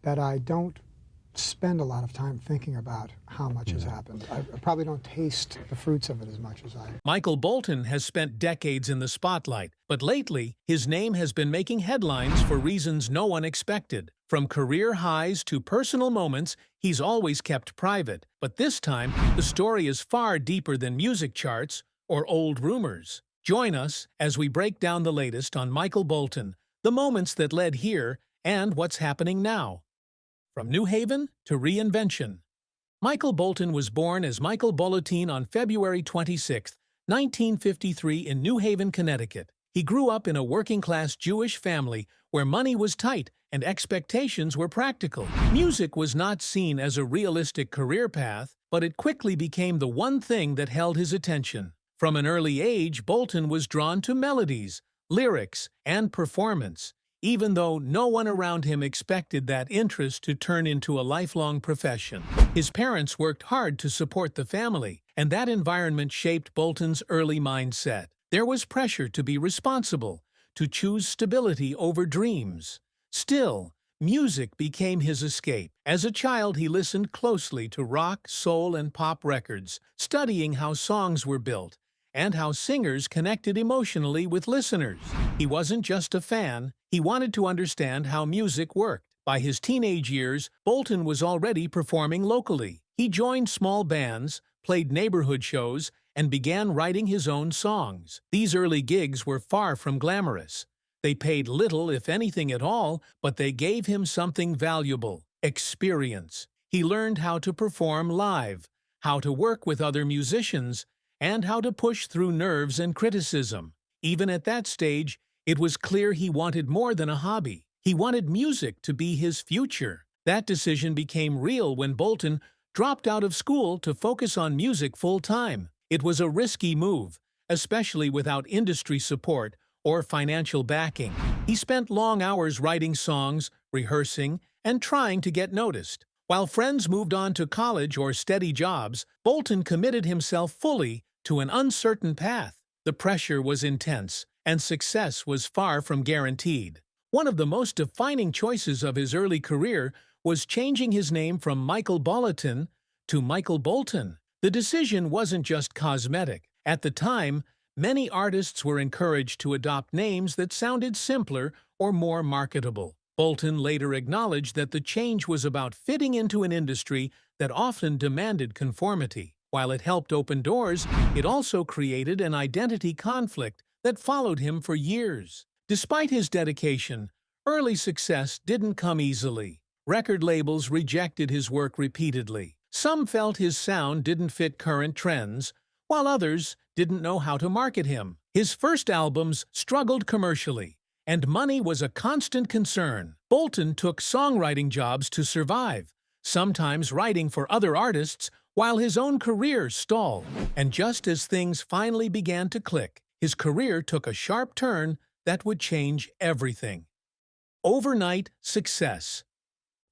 that I don't spend a lot of time thinking about how much has happened. I probably don't taste the fruits of it as much as I. Michael Bolton has spent decades in the spotlight, but lately, his name has been making headlines for reasons no one expected. From career highs to personal moments, he's always kept private. But this time, the story is far deeper than music charts or old rumors. Join us as we break down the latest on Michael Bolton, the moments that led here, and what's happening now. From New Haven to reinvention. Michael Bolton was born as Michael Bolton on February 26, 1953 in New Haven, Connecticut. He grew up in a working-class Jewish family where money was tight and expectations were practical. Music was not seen as a realistic career path, but it quickly became the one thing that held his attention. From an early age, Bolton was drawn to melodies, lyrics, and performance, even though no one around him expected that interest to turn into a lifelong profession. His parents worked hard to support the family, and that environment shaped Bolton's early mindset. There was pressure to be responsible, to choose stability over dreams. Still, music became his escape. As a child, he listened closely to rock, soul, and pop records, studying how songs were built and how singers connected emotionally with listeners. He wasn't just a fan, he wanted to understand how music worked. By his teenage years, Bolton was already performing locally. He joined small bands, played neighborhood shows, and began writing his own songs. These early gigs were far from glamorous. They paid little, if anything at all, but they gave him something valuable: experience. He learned how to perform live, how to work with other musicians, and how to push through nerves and criticism. Even at that stage, it was clear he wanted more than a hobby. He wanted music to be his future. That decision became real when Bolton dropped out of school to focus on music full-time. It was a risky move, especially without industry support or financial backing. He spent long hours writing songs, rehearsing, and trying to get noticed. While friends moved on to college or steady jobs, Bolton committed himself fully to an uncertain path. The pressure was intense, and success was far from guaranteed. One of the most defining choices of his early career was changing his name from Michael Bolton to Michael Bolton. The decision wasn't just cosmetic. At the time, many artists were encouraged to adopt names that sounded simpler or more marketable. Bolton later acknowledged that the change was about fitting into an industry that often demanded conformity. While it helped open doors, it also created an identity conflict that followed him for years. Despite his dedication, early success didn't come easily. Record labels rejected his work repeatedly. Some felt his sound didn't fit current trends, while others didn't know how to market him. His first albums struggled commercially, and money was a constant concern. Bolton took songwriting jobs to survive, sometimes writing for other artists while his own career stalled. And just as things finally began to click, his career took a sharp turn that would change everything. Overnight success.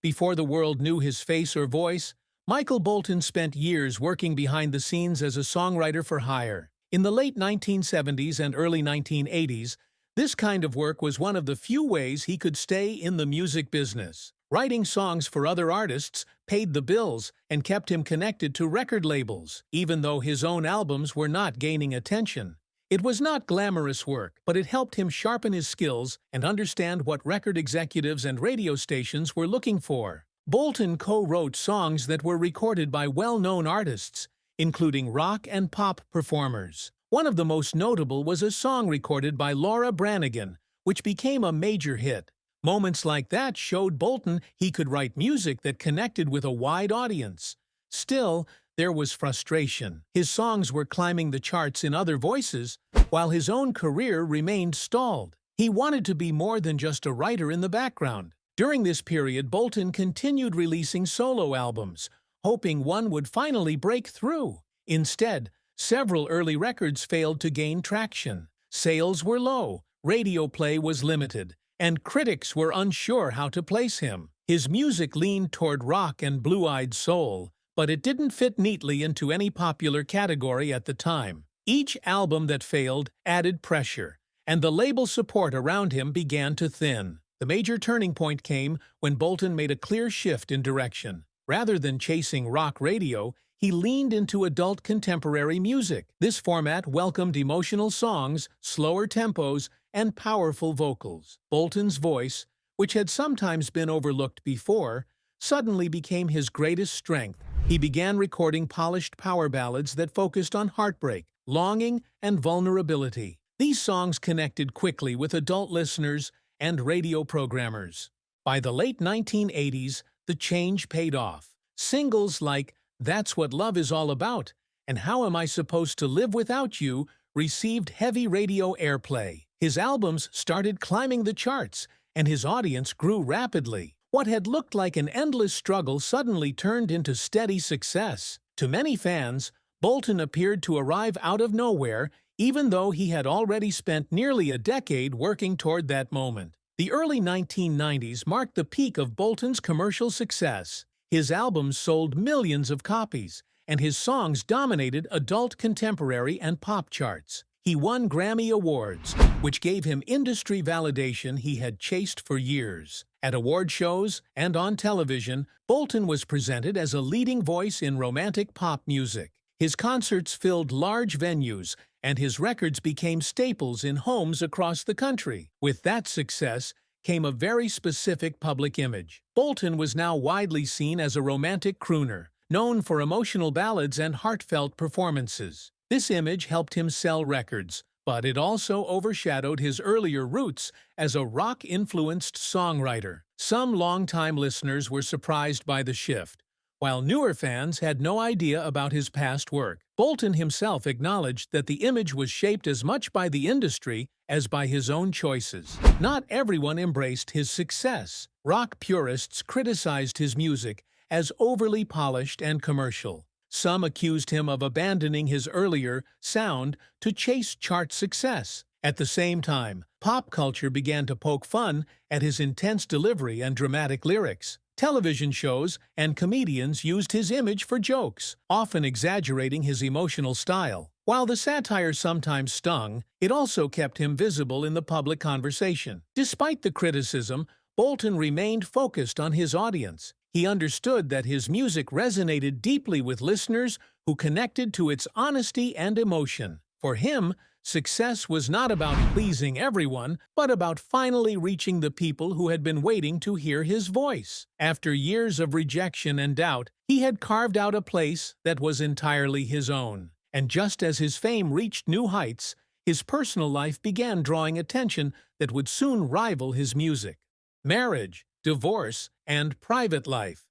Before the world knew his face or voice, Michael Bolton spent years working behind the scenes as a songwriter for hire. In the late 1970s and early 1980s, this kind of work was one of the few ways he could stay in the music business. Writing songs for other artists paid the bills and kept him connected to record labels, even though his own albums were not gaining attention. It was not glamorous work, but it helped him sharpen his skills and understand what record executives and radio stations were looking for. Bolton co-wrote songs that were recorded by well-known artists, including rock and pop performers. One of the most notable was a song recorded by Laura Branigan, which became a major hit. Moments like that showed Bolton he could write music that connected with a wide audience. Still, there was frustration. His songs were climbing the charts in other voices, while his own career remained stalled. He wanted to be more than just a writer in the background. During this period, Bolton continued releasing solo albums, hoping one would finally break through. Instead, several early records failed to gain traction. Sales were low, radio play was limited, and critics were unsure how to place him. His music leaned toward rock and blue-eyed soul, but it didn't fit neatly into any popular category at the time. Each album that failed added pressure, and the label support around him began to thin. The major turning point came when Bolton made a clear shift in direction. Rather than chasing rock radio, he leaned into adult contemporary music. This format welcomed emotional songs, slower tempos, and powerful vocals. Bolton's voice, which had sometimes been overlooked before, suddenly became his greatest strength. He began recording polished power ballads that focused on heartbreak, longing, and vulnerability. These songs connected quickly with adult listeners and radio programmers. By the late 1980s, the change paid off. Singles like "That's What Love Is All About" and "How Am I Supposed to Live Without You" received heavy radio airplay. His albums started climbing the charts, and his audience grew rapidly. What had looked like an endless struggle suddenly turned into steady success. To many fans, Bolton appeared to arrive out of nowhere, even though he had already spent nearly a decade working toward that moment. The early 1990s marked the peak of Bolton's commercial success. His albums sold millions of copies, and his songs dominated adult contemporary and pop charts. He won Grammy Awards, which gave him industry validation he had chased for years. At award shows and on television, Bolton was presented as a leading voice in romantic pop music. His concerts filled large venues, and his records became staples in homes across the country. With that success came a very specific public image. Bolton was now widely seen as a romantic crooner, known for emotional ballads and heartfelt performances. This image helped him sell records, but it also overshadowed his earlier roots as a rock-influenced songwriter. Some longtime listeners were surprised by the shift, while newer fans had no idea about his past work. Bolton himself acknowledged that the image was shaped as much by the industry as by his own choices. Not everyone embraced his success. Rock purists criticized his music as overly polished and commercial. Some accused him of abandoning his earlier sound to chase chart success. At the same time, pop culture began to poke fun at his intense delivery and dramatic lyrics. Television shows and comedians used his image for jokes, often exaggerating his emotional style. While the satire sometimes stung, it also kept him visible in the public conversation. Despite the criticism, Bolton remained focused on his audience. He understood that his music resonated deeply with listeners who connected to its honesty and emotion. For him, success was not about pleasing everyone, but about finally reaching the people who had been waiting to hear his voice. After years of rejection and doubt, he had carved out a place that was entirely his own. And just as his fame reached new heights, his personal life began drawing attention that would soon rival his music. Marriage, divorce, and private life.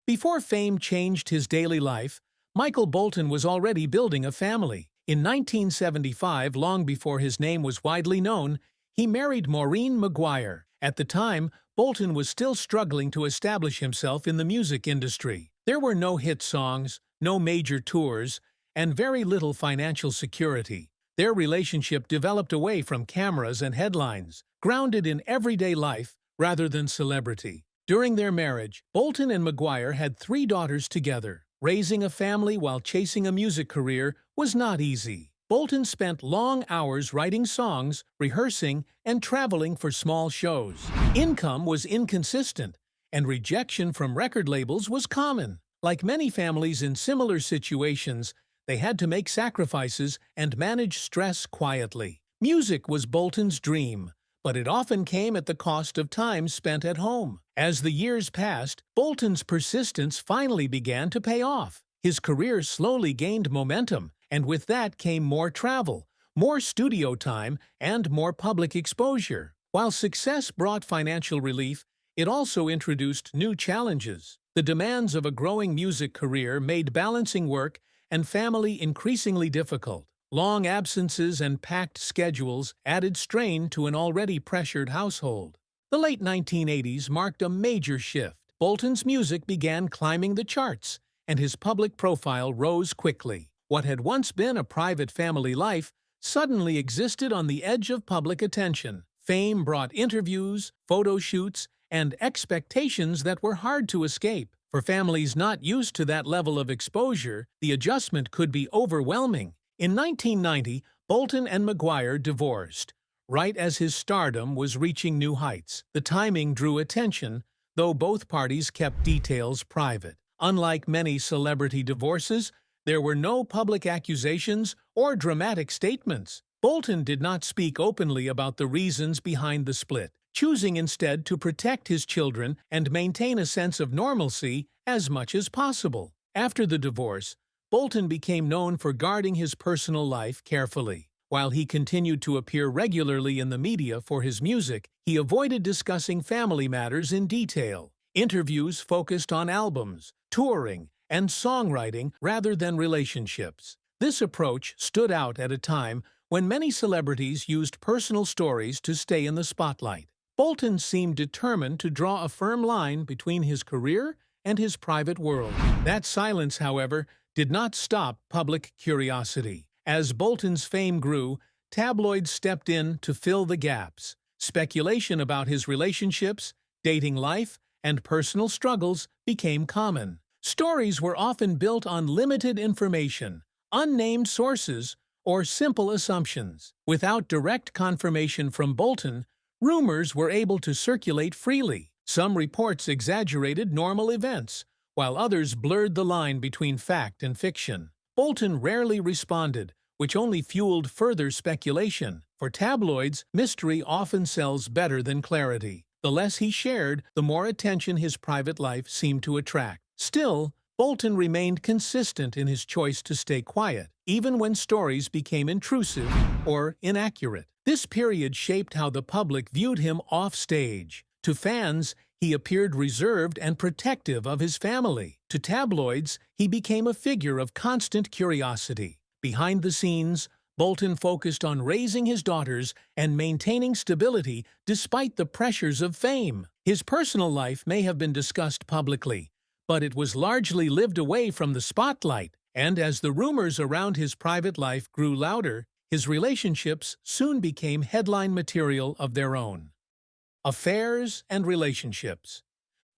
Before fame changed his daily life, Michael Bolton was already building a family. In 1975, long before his name was widely known, he married Maureen Maguire. At the time, Bolton was still struggling to establish himself in the music industry. There were no hit songs, no major tours, and very little financial security. Their relationship developed away from cameras and headlines, grounded in everyday life rather than celebrity. During their marriage, Bolton and Maguire had 3 daughters together. Raising a family while chasing a music career was not easy. Bolton spent long hours writing songs, rehearsing, and traveling for small shows. Income was inconsistent, and rejection from record labels was common. Like many families in similar situations, they had to make sacrifices and manage stress quietly. Music was Bolton's dream, but it often came at the cost of time spent at home. As the years passed, Bolton's persistence finally began to pay off. His career slowly gained momentum, and with that came more travel, more studio time, and more public exposure. While success brought financial relief, it also introduced new challenges. The demands of a growing music career made balancing work and family increasingly difficult. Long absences and packed schedules added strain to an already pressured household. The late 1980s marked a major shift. Bolton's music began climbing the charts, and his public profile rose quickly. What had once been a private family life suddenly existed on the edge of public attention. Fame brought interviews, photo shoots, and expectations that were hard to escape. For families not used to that level of exposure, the adjustment could be overwhelming. In 1990, Bolton and Maguire divorced. right as his stardom was reaching new heights. The timing drew attention, though both parties kept details private. Unlike many celebrity divorces, there were no public accusations or dramatic statements. Bolton did not speak openly about the reasons behind the split, choosing instead to protect his children and maintain a sense of normalcy as much as possible. After the divorce, Bolton became known for guarding his personal life carefully. While he continued to appear regularly in the media for his music, he avoided discussing family matters in detail. Interviews focused on albums, touring, and songwriting rather than relationships. This approach stood out at a time when many celebrities used personal stories to stay in the spotlight. Bolton seemed determined to draw a firm line between his career and his private world. That silence, however, did not stop public curiosity. As Bolton's fame grew, tabloids stepped in to fill the gaps. Speculation about his relationships, dating life, and personal struggles became common. Stories were often built on limited information, unnamed sources, or simple assumptions. Without direct confirmation from Bolton, rumors were able to circulate freely. Some reports exaggerated normal events, while others blurred the line between fact and fiction. Bolton rarely responded, which only fueled further speculation. For tabloids, mystery often sells better than clarity. The less he shared, the more attention his private life seemed to attract. Still, Bolton remained consistent in his choice to stay quiet, even when stories became intrusive or inaccurate. This period shaped how the public viewed him off-stage. To fans, he appeared reserved and protective of his family. To tabloids, he became a figure of constant curiosity. Behind the scenes, Bolton focused on raising his daughters and maintaining stability despite the pressures of fame. His personal life may have been discussed publicly, but it was largely lived away from the spotlight. And as the rumors around his private life grew louder, his relationships soon became headline material of their own. Affairs and relationships.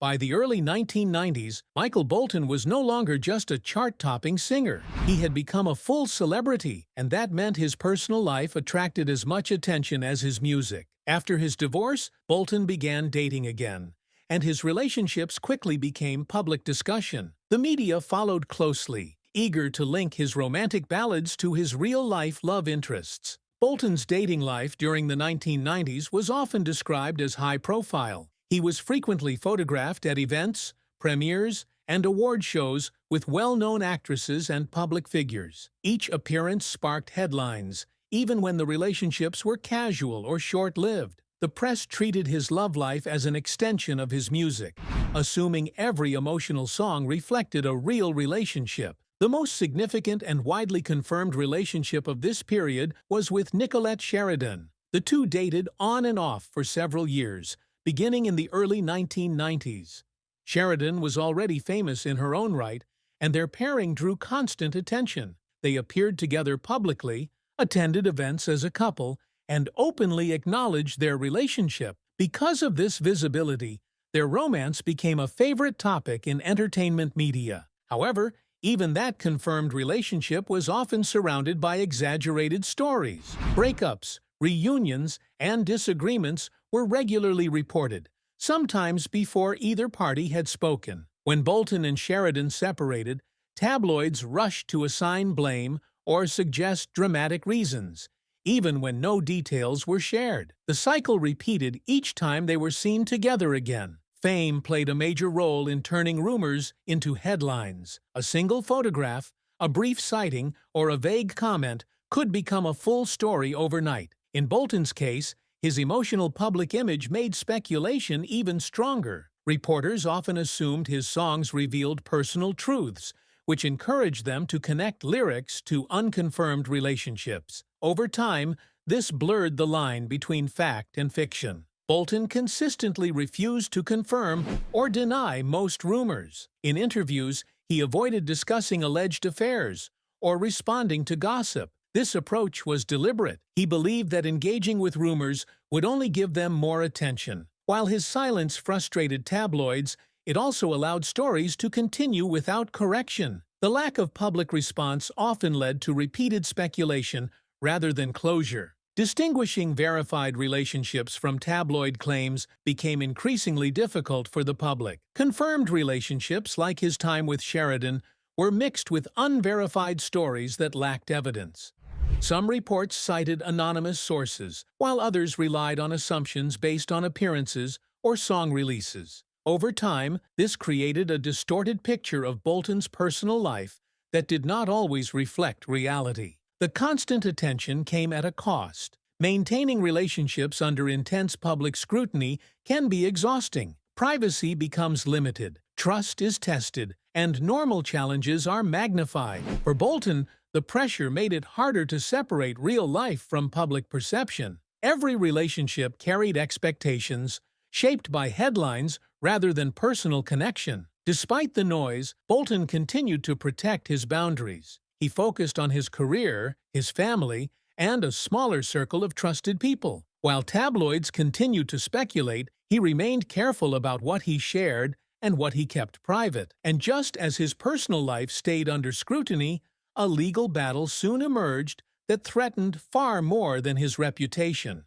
By the early 1990s, Michael Bolton was no longer just a chart-topping singer. He had become a full celebrity, and that meant his personal life attracted as much attention as his music. After his divorce, Bolton began dating again, and his relationships quickly became public discussion. The media followed closely, eager to link his romantic ballads to his real-life love interests. Bolton's dating life during the 1990s was often described as high-profile. He was frequently photographed at events, premieres, and award shows with well-known actresses and public figures. Each appearance sparked headlines, even when the relationships were casual or short-lived. The press treated his love life as an extension of his music, assuming every emotional song reflected a real relationship. The most significant and widely confirmed relationship of this period was with Nicolette Sheridan. The two dated on and off for several years, beginning in the early 1990s. Sheridan was already famous in her own right, and their pairing drew constant attention. They appeared together publicly, attended events as a couple, and openly acknowledged their relationship. Because of this visibility, their romance became a favorite topic in entertainment media. However, even that confirmed relationship was often surrounded by exaggerated stories. Breakups, reunions, and disagreements were regularly reported, sometimes before either party had spoken. When Bolton and Sheridan separated, tabloids rushed to assign blame or suggest dramatic reasons, even when no details were shared. The cycle repeated each time they were seen together again. Fame played a major role in turning rumors into headlines. A single photograph, a brief sighting, or a vague comment could become a full story overnight. In Bolton's case, his emotional public image made speculation even stronger. Reporters often assumed his songs revealed personal truths, which encouraged them to connect lyrics to unconfirmed relationships. Over time, this blurred the line between fact and fiction. Bolton consistently refused to confirm or deny most rumors. In interviews, he avoided discussing alleged affairs or responding to gossip. This approach was deliberate. He believed that engaging with rumors would only give them more attention. While his silence frustrated tabloids, it also allowed stories to continue without correction. The lack of public response often led to repeated speculation rather than closure. Distinguishing verified relationships from tabloid claims became increasingly difficult for the public. Confirmed relationships, like his time with Sheridan, were mixed with unverified stories that lacked evidence. Some reports cited anonymous sources, while others relied on assumptions based on appearances or song releases. Over time, this created a distorted picture of Bolton's personal life that did not always reflect reality. The constant attention came at a cost. Maintaining relationships under intense public scrutiny can be exhausting. Privacy becomes limited, trust is tested, and normal challenges are magnified. For Bolton, the pressure made it harder to separate real life from public perception. Every relationship carried expectations, shaped by headlines rather than personal connection. Despite the noise, Bolton continued to protect his boundaries. He focused on his career, his family, and a smaller circle of trusted people. While tabloids continued to speculate, he remained careful about what he shared and what he kept private. And just as his personal life stayed under scrutiny, a legal battle soon emerged that threatened far more than his reputation.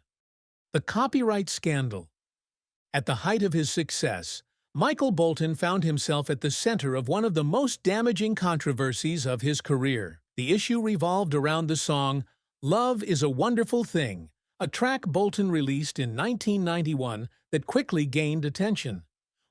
The copyright scandal. At the height of his success, Michael Bolton found himself at the center of one of the most damaging controversies of his career. The issue revolved around the song "Love is a Wonderful Thing," a track Bolton released in 1991 that quickly gained attention.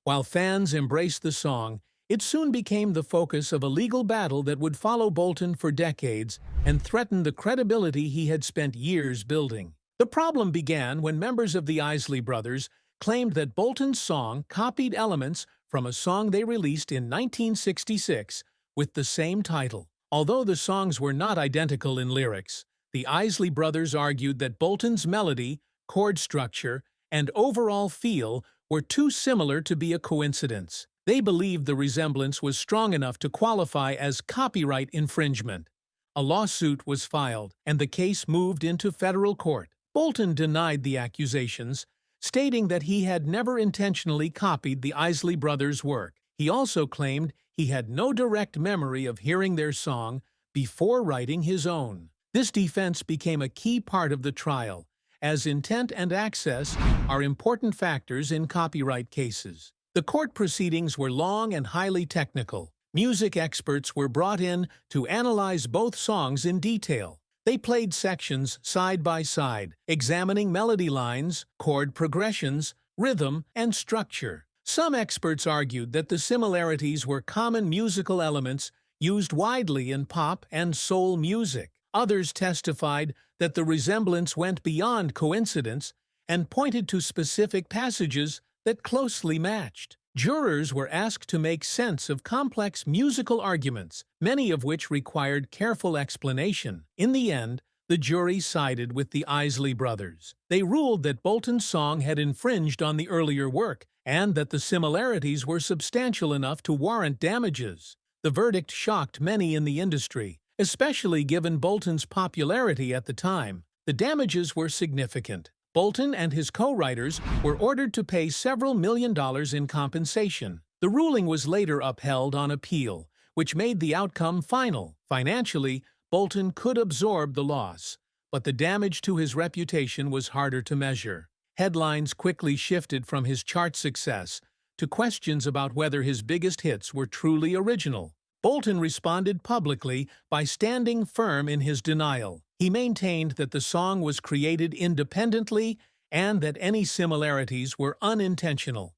While fans embraced the song, it soon became the focus of a legal battle that would follow Bolton for decades and threaten the credibility he had spent years building. The problem began when members of the Isley Brothers claimed that Bolton's song copied elements from a song they released in 1966 with the same title. Although the songs were not identical in lyrics, the Isley Brothers argued that Bolton's melody, chord structure, and overall feel were too similar to be a coincidence. They believed the resemblance was strong enough to qualify as copyright infringement. A lawsuit was filed, and the case moved into federal court. Bolton denied the accusations, stating that he had never intentionally copied the Isley Brothers' work. He also claimed he had no direct memory of hearing their song before writing his own. This defense became a key part of the trial, as intent and access are important factors in copyright cases. The court proceedings were long and highly technical. Music experts were brought in to analyze both songs in detail. They played sections side by side, examining melody lines, chord progressions, rhythm, and structure. Some experts argued that the similarities were common musical elements used widely in pop and soul music. Others testified that the resemblance went beyond coincidence and pointed to specific passages that closely matched. Jurors were asked to make sense of complex musical arguments, many of which required careful explanation. In the end, the jury sided with the Isley Brothers. They ruled that Bolton's song had infringed on the earlier work and that the similarities were substantial enough to warrant damages. The verdict shocked many in the industry, especially given Bolton's popularity at the time. The damages were significant. Bolton and his co-writers were ordered to pay several $1 million in compensation. The ruling was later upheld on appeal, which made the outcome final. Financially, Bolton could absorb the loss, but the damage to his reputation was harder to measure. Headlines quickly shifted from his chart success to questions about whether his biggest hits were truly original. Bolton responded publicly by standing firm in his denial. He maintained that the song was created independently and that any similarities were unintentional.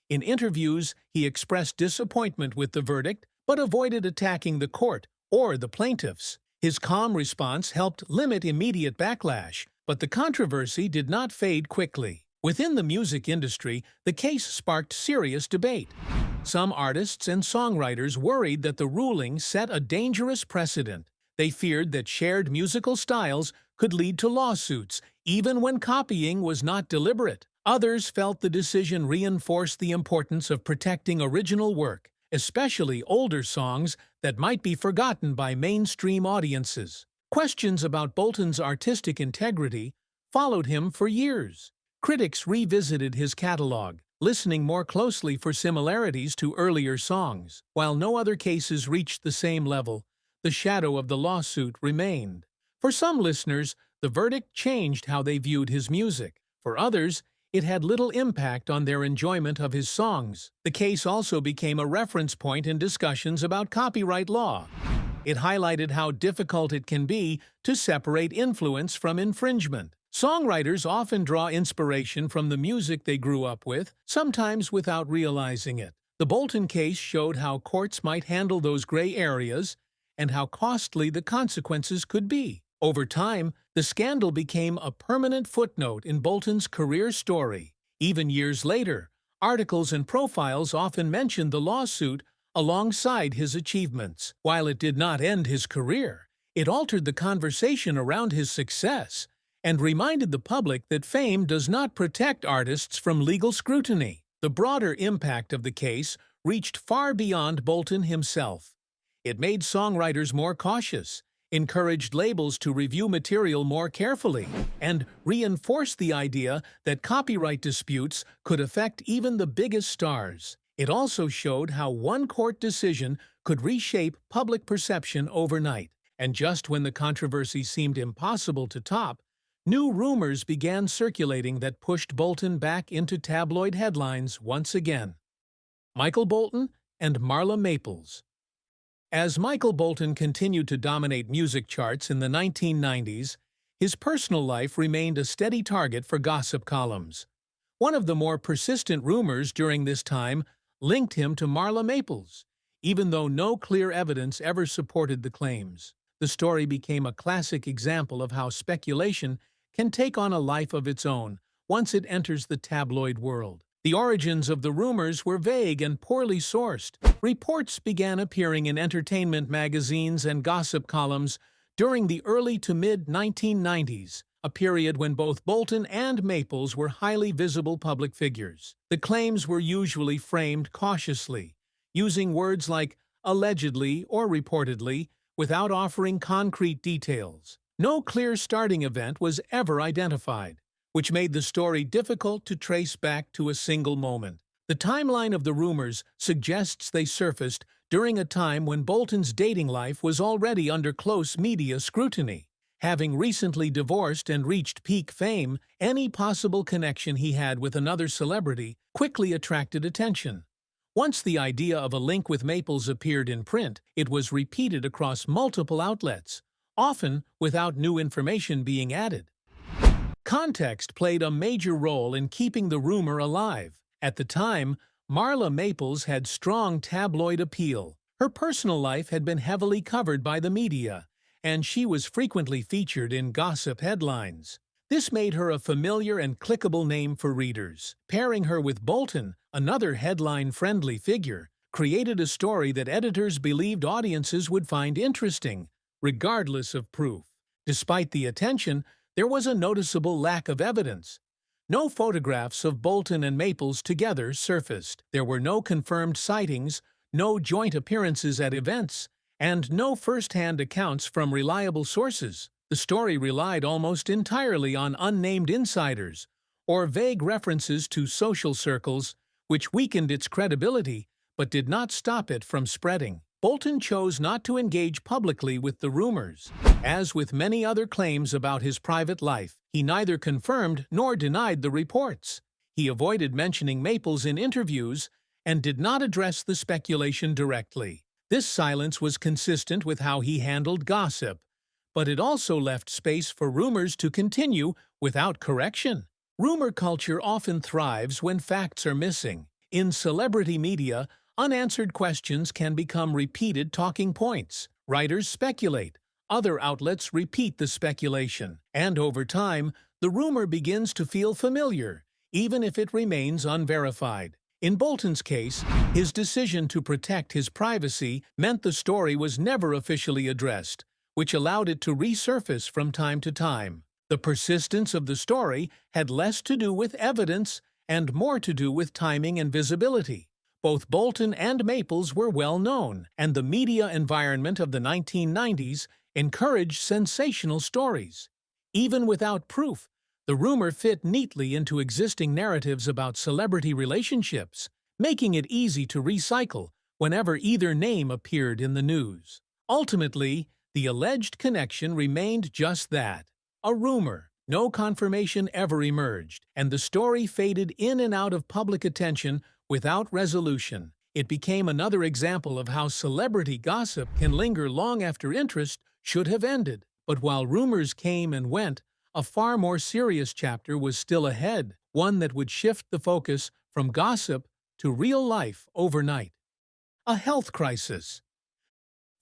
In interviews, he expressed disappointment with the verdict, but avoided attacking the court or the plaintiffs. His calm response helped limit immediate backlash, but the controversy did not fade quickly. Within the music industry, the case sparked serious debate. Some artists and songwriters worried that the ruling set a dangerous precedent. They feared that shared musical styles could lead to lawsuits, even when copying was not deliberate. Others felt the decision reinforced the importance of protecting original work, especially older songs that might be forgotten by mainstream audiences. Questions about Bolton's artistic integrity followed him for years. Critics revisited his catalog, listening more closely for similarities to earlier songs. While no other cases reached the same level, the shadow of the lawsuit remained. For some listeners, the verdict changed how they viewed his music. For others, it had little impact on their enjoyment of his songs. The case also became a reference point in discussions about copyright law. It highlighted how difficult it can be to separate influence from infringement. Songwriters often draw inspiration from the music they grew up with, sometimes without realizing it. The Bolton case showed how courts might handle those gray areas and how costly the consequences could be. Over time, the scandal became a permanent footnote in Bolton's career story. Even years later, articles and profiles often mentioned the lawsuit alongside his achievements. While it did not end his career, it altered the conversation around his success and reminded the public that fame does not protect artists from legal scrutiny. The broader impact of the case reached far beyond Bolton himself. It made songwriters more cautious, encouraged labels to review material more carefully, and reinforced the idea that copyright disputes could affect even the biggest stars. It also showed how one court decision could reshape public perception overnight. And just when the controversy seemed impossible to top, new rumors began circulating that pushed Bolton back into tabloid headlines once again. Michael Bolton and Marla Maples. As Michael Bolton continued to dominate music charts in the 1990s, his personal life remained a steady target for gossip columns. One of the more persistent rumors during this time linked him to Marla Maples, even though no clear evidence ever supported the claims. The story became a classic example of how speculation can take on a life of its own once it enters the tabloid world. The origins of the rumors were vague and poorly sourced. Reports began appearing in entertainment magazines and gossip columns during the early to mid-1990s, a period when both Bolton and Maples were highly visible public figures. The claims were usually framed cautiously, using words like allegedly or reportedly without offering concrete details. No clear starting event was ever identified, which made the story difficult to trace back to a single moment. The timeline of the rumors suggests they surfaced during a time when Bolton's dating life was already under close media scrutiny. Having recently divorced and reached peak fame, any possible connection he had with another celebrity quickly attracted attention. Once the idea of a link with Maples appeared in print, it was repeated across multiple outlets, often without new information being added. Context played a major role in keeping the rumor alive. At the time, Marla Maples had strong tabloid appeal. Her personal life had been heavily covered by the media, and she was frequently featured in gossip headlines. This made her a familiar and clickable name for readers. Pairing her with Bolton, another headline-friendly figure, created a story that editors believed audiences would find interesting, regardless of proof. Despite the attention, there was a noticeable lack of evidence. No photographs of Bolton and Maples together surfaced. There were no confirmed sightings, no joint appearances at events, and no first-hand accounts from reliable sources. The story relied almost entirely on unnamed insiders or vague references to social circles, which weakened its credibility but did not stop it from spreading. Bolton chose not to engage publicly with the rumors. As with many other claims about his private life, he neither confirmed nor denied the reports. He avoided mentioning Maples in interviews and did not address the speculation directly. This silence was consistent with how he handled gossip, but it also left space for rumors to continue without correction. Rumor culture often thrives when facts are missing. In celebrity media, unanswered questions can become repeated talking points. Writers speculate, other outlets repeat the speculation, and over time, the rumor begins to feel familiar, even if it remains unverified. In Bolton's case, his decision to protect his privacy meant the story was never officially addressed, which allowed it to resurface from time to time. The persistence of the story had less to do with evidence and more to do with timing and visibility. Both Bolton and Maples were well known, and the media environment of the 1990s encouraged sensational stories. Even without proof, the rumor fit neatly into existing narratives about celebrity relationships, making it easy to recycle whenever either name appeared in the news. Ultimately, the alleged connection remained just that, a rumor. No confirmation ever emerged, and the story faded in and out of public attention without resolution. It became another example of how celebrity gossip can linger long after interest should have ended. But while rumors came and went, a far more serious chapter was still ahead, one that would shift the focus from gossip to real life overnight. A health crisis.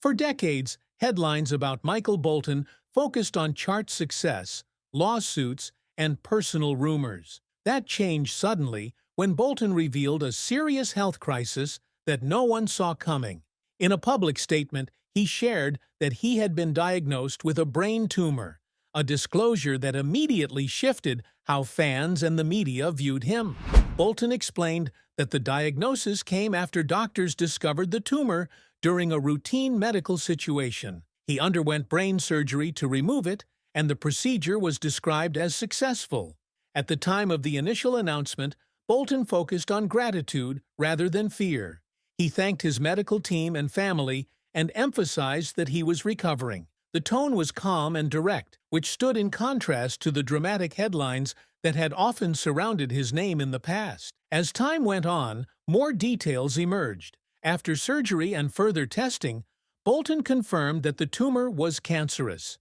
For decades, headlines about Michael Bolton focused on chart success, lawsuits, and personal rumors. That changed suddenly when Bolton revealed a serious health crisis that no one saw coming. In a public statement, he shared that he had been diagnosed with a brain tumor, a disclosure that immediately shifted how fans and the media viewed him. Bolton explained that the diagnosis came after doctors discovered the tumor during a routine medical situation. He underwent brain surgery to remove it, and the procedure was described as successful. At the time of the initial announcement, Bolton focused on gratitude rather than fear. He thanked his medical team and family and emphasized that he was recovering. The tone was calm and direct, which stood in contrast to the dramatic headlines that had often surrounded his name in the past. As time went on, more details emerged. After surgery and further testing, Bolton confirmed that the tumor was cancerous.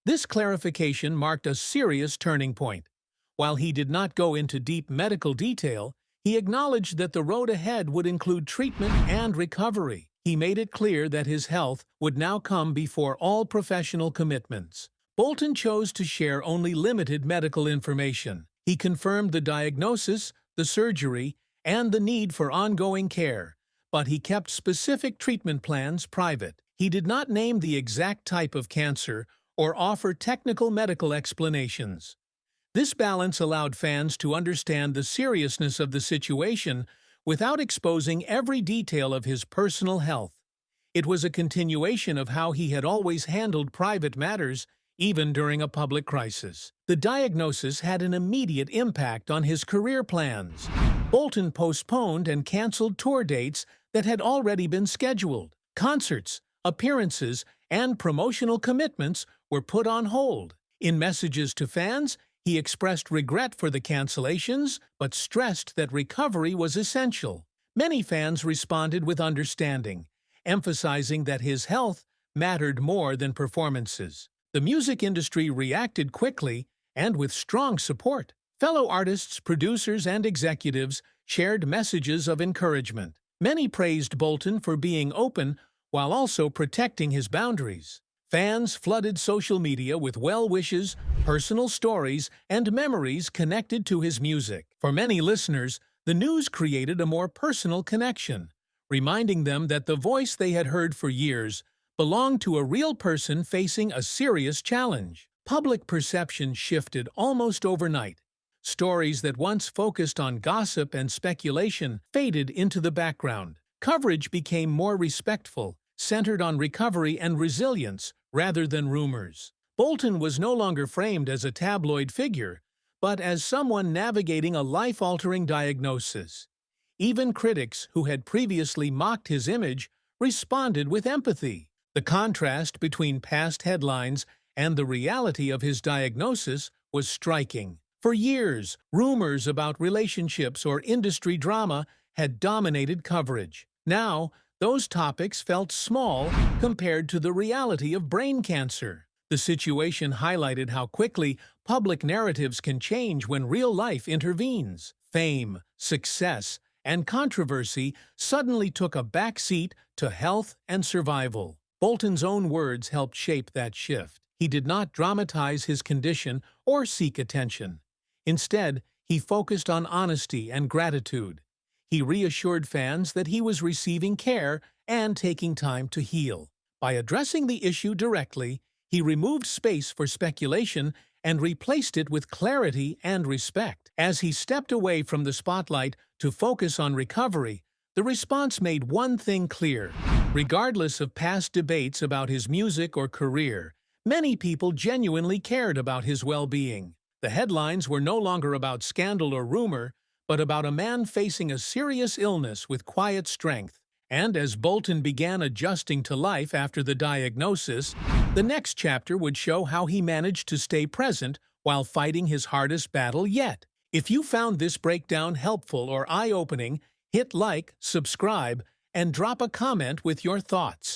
This clarification marked a serious turning point. While he did not go into deep medical detail, he acknowledged that the road ahead would include treatment and recovery. He made it clear that his health would now come before all professional commitments. Bolton chose to share only limited medical information. He confirmed the diagnosis, the surgery, and the need for ongoing care, but he kept specific treatment plans private. He did not name the exact type of cancer or offer technical medical explanations. This balance allowed fans to understand the seriousness of the situation without exposing every detail of his personal health. It was a continuation of how he had always handled private matters, even during a public crisis. The diagnosis had an immediate impact on his career plans. Bolton postponed and canceled tour dates that had already been scheduled. Concerts, appearances, and promotional commitments were put on hold. In messages to fans, he expressed regret for the cancellations, but stressed that recovery was essential. Many fans responded with understanding, emphasizing that his health mattered more than performances. The music industry reacted quickly and with strong support. Fellow artists, producers, and executives shared messages of encouragement. Many praised Bolton for being open while also protecting his boundaries. Fans flooded social media with well wishes, personal stories, and memories connected to his music. For many listeners, the news created a more personal connection, reminding them that the voice they had heard for years belonged to a real person facing a serious challenge. Public perception shifted almost overnight. Stories that once focused on gossip and speculation faded into the background. Coverage became more respectful, centered on recovery and resilience rather than rumors. Bolton was no longer framed as a tabloid figure, but as someone navigating a life-altering diagnosis. Even critics who had previously mocked his image responded with empathy. The contrast between past headlines and the reality of his diagnosis was striking. For years, rumors about relationships or industry drama had dominated coverage. Now, those topics felt small compared to the reality of brain cancer. The situation highlighted how quickly public narratives can change when real life intervenes. Fame, success, and controversy suddenly took a backseat to health and survival. Bolton's own words helped shape that shift. He did not dramatize his condition or seek attention. Instead, he focused on honesty and gratitude. He reassured fans that he was receiving care and taking time to heal. By addressing the issue directly, he removed space for speculation and replaced it with clarity and respect. As he stepped away from the spotlight to focus on recovery, the response made one thing clear. Regardless of past debates about his music or career, many people genuinely cared about his well-being. The headlines were no longer about scandal or rumor, but about a man facing a serious illness with quiet strength. And as Bolton began adjusting to life after the diagnosis, The next chapter would show how he managed to stay present while fighting his hardest battle yet. If you found this breakdown helpful or eye-opening, hit like, subscribe, and drop a comment with your thoughts.